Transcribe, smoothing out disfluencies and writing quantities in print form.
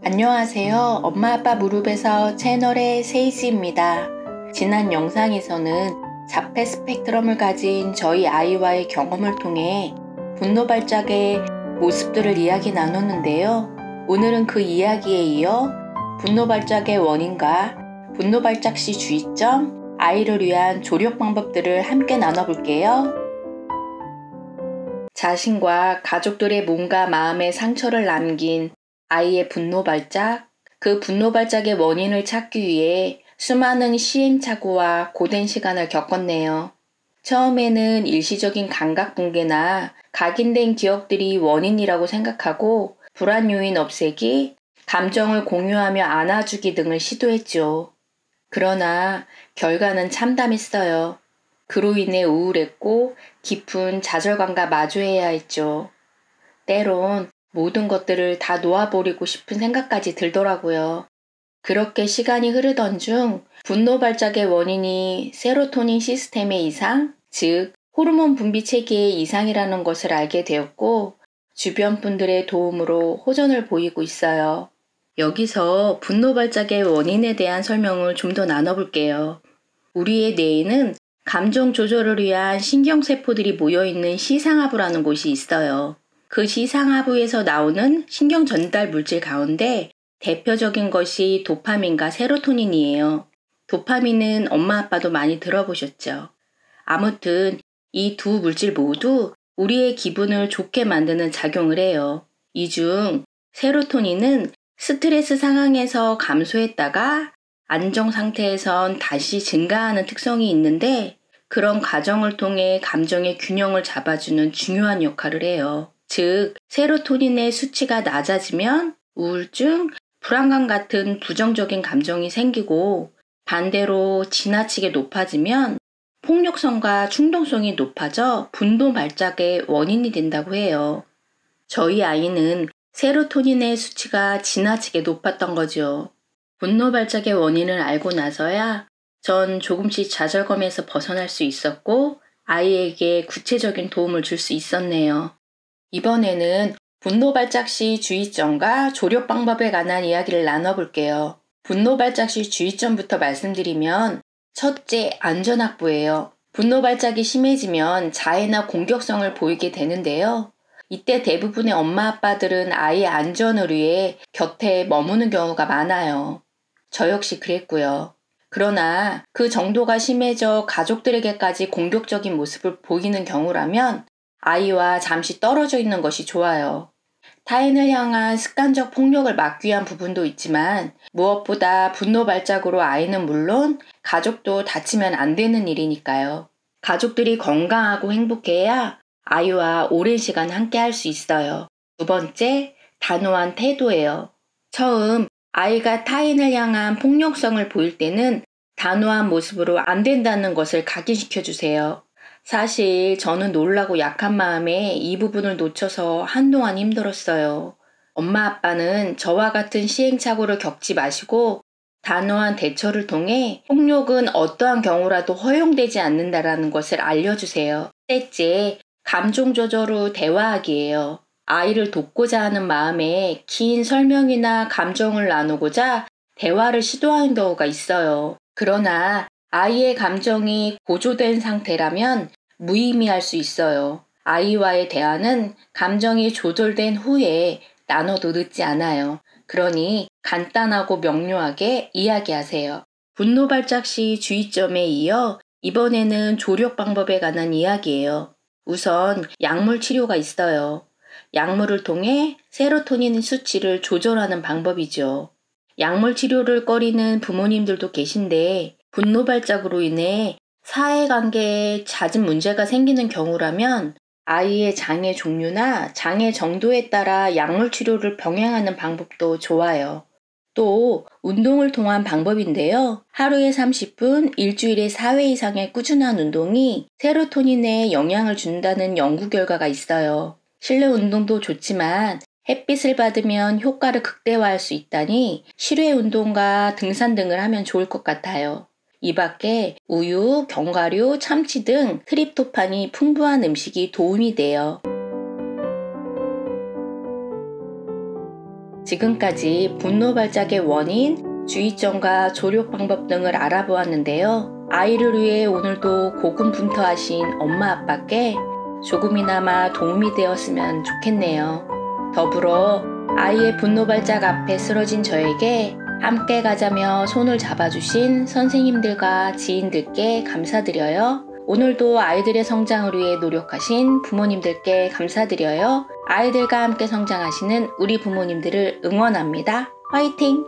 안녕하세요. 엄마 아빠 무릎에서 채널의 세이지입니다. 지난 영상에서는 자폐 스펙트럼을 가진 저희 아이와의 경험을 통해 분노 발작의 모습들을 이야기 나눴는데요. 오늘은 그 이야기에 이어 분노 발작의 원인과 분노 발작 시 주의점, 아이를 위한 조력 방법들을 함께 나눠볼게요. 자신과 가족들의 몸과 마음에 상처를 남긴 아이의 분노 발작, 그 분노 발작의 원인을 찾기 위해 수많은 시행착오와 고된 시간을 겪었네요. 처음에는 일시적인 감각 붕괴나 각인된 기억들이 원인이라고 생각하고 불안 요인 없애기, 감정을 공유하며 안아주기 등을 시도했죠. 그러나 결과는 참담했어요. 그로 인해 우울했고 깊은 좌절감과 마주해야 했죠. 때론 모든 것들을 다 놓아버리고 싶은 생각까지 들더라고요. 그렇게 시간이 흐르던 중 분노 발작의 원인이 세로토닌 시스템의 이상, 즉 호르몬 분비 체계의 이상이라는 것을 알게 되었고 주변 분들의 도움으로 호전을 보이고 있어요. 여기서 분노 발작의 원인에 대한 설명을 좀 더 나눠볼게요. 우리의 뇌에는 감정 조절을 위한 신경세포들이 모여있는 시상하부라는 곳이 있어요. 그 시상하부에서 나오는 신경 전달 물질 가운데 대표적인 것이 도파민과 세로토닌이에요. 도파민은 엄마 아빠도 많이 들어보셨죠? 아무튼 이 두 물질 모두 우리의 기분을 좋게 만드는 작용을 해요. 이 중 세로토닌은 스트레스 상황에서 감소했다가 안정 상태에선 다시 증가하는 특성이 있는데 그런 과정을 통해 감정의 균형을 잡아주는 중요한 역할을 해요. 즉, 세로토닌의 수치가 낮아지면 우울증, 불안감 같은 부정적인 감정이 생기고 반대로 지나치게 높아지면 폭력성과 충동성이 높아져 분노 발작의 원인이 된다고 해요. 저희 아이는 세로토닌의 수치가 지나치게 높았던 거죠. 분노 발작의 원인을 알고 나서야 전 조금씩 좌절감에서 벗어날 수 있었고 아이에게 구체적인 도움을 줄 수 있었네요. 이번에는 분노 발작 시 주의점과 조력 방법에 관한 이야기를 나눠볼게요. 분노 발작 시 주의점부터 말씀드리면 첫째, 안전 확보예요. 분노 발작이 심해지면 자해나 공격성을 보이게 되는데요. 이때 대부분의 엄마 아빠들은 아이의 안전을 위해 곁에 머무는 경우가 많아요. 저 역시 그랬고요. 그러나 그 정도가 심해져 가족들에게까지 공격적인 모습을 보이는 경우라면 아이와 잠시 떨어져 있는 것이 좋아요. 타인을 향한 습관적 폭력을 막기 위한 부분도 있지만 무엇보다 분노 발작으로 아이는 물론 가족도 다치면 안 되는 일이니까요. 가족들이 건강하고 행복해야 아이와 오랜 시간 함께 할 수 있어요. 두 번째, 단호한 태도예요. 처음 아이가 타인을 향한 폭력성을 보일 때는 단호한 모습으로 안 된다는 것을 각인시켜 주세요. 사실 저는 놀라고 약한 마음에 이 부분을 놓쳐서 한동안 힘들었어요. 엄마 아빠는 저와 같은 시행착오를 겪지 마시고 단호한 대처를 통해 폭력은 어떠한 경우라도 허용되지 않는다라는 것을 알려주세요. 셋째, 감정 조절 후 대화하기예요. 아이를 돕고자 하는 마음에 긴 설명이나 감정을 나누고자 대화를 시도하는 경우가 있어요. 그러나 아이의 감정이 고조된 상태라면 무의미할 수 있어요. 아이와의 대화는 감정이 조절된 후에 나눠도 늦지 않아요. 그러니 간단하고 명료하게 이야기하세요. 분노 발작 시 주의점에 이어 이번에는 조력 방법에 관한 이야기예요. 우선 약물 치료가 있어요. 약물을 통해 세로토닌 수치를 조절하는 방법이죠. 약물 치료를 꺼리는 부모님들도 계신데 분노 발작으로 인해 사회관계에 잦은 문제가 생기는 경우라면 아이의 장애 종류나 장애 정도에 따라 약물 치료를 병행하는 방법도 좋아요. 또 운동을 통한 방법인데요. 하루에 30분, 일주일에 4회 이상의 꾸준한 운동이 세로토닌에 영향을 준다는 연구 결과가 있어요. 실내 운동도 좋지만 햇빛을 받으면 효과를 극대화할 수 있다니 실외 운동과 등산 등을 하면 좋을 것 같아요. 이 밖에 우유, 견과류, 참치 등 트립토판이 풍부한 음식이 도움이 돼요. 지금까지 분노 발작의 원인, 주의점과 조력 방법 등을 알아보았는데요. 아이를 위해 오늘도 고군분투하신 엄마 아빠께 조금이나마 도움이 되었으면 좋겠네요. 더불어 아이의 분노 발작 앞에 쓰러진 저에게 함께 가자며 손을 잡아주신 선생님들과 지인들께 감사드려요. 오늘도 아이들의 성장을 위해 노력하신 부모님들께 감사드려요. 아이들과 함께 성장하시는 우리 부모님들을 응원합니다. 화이팅!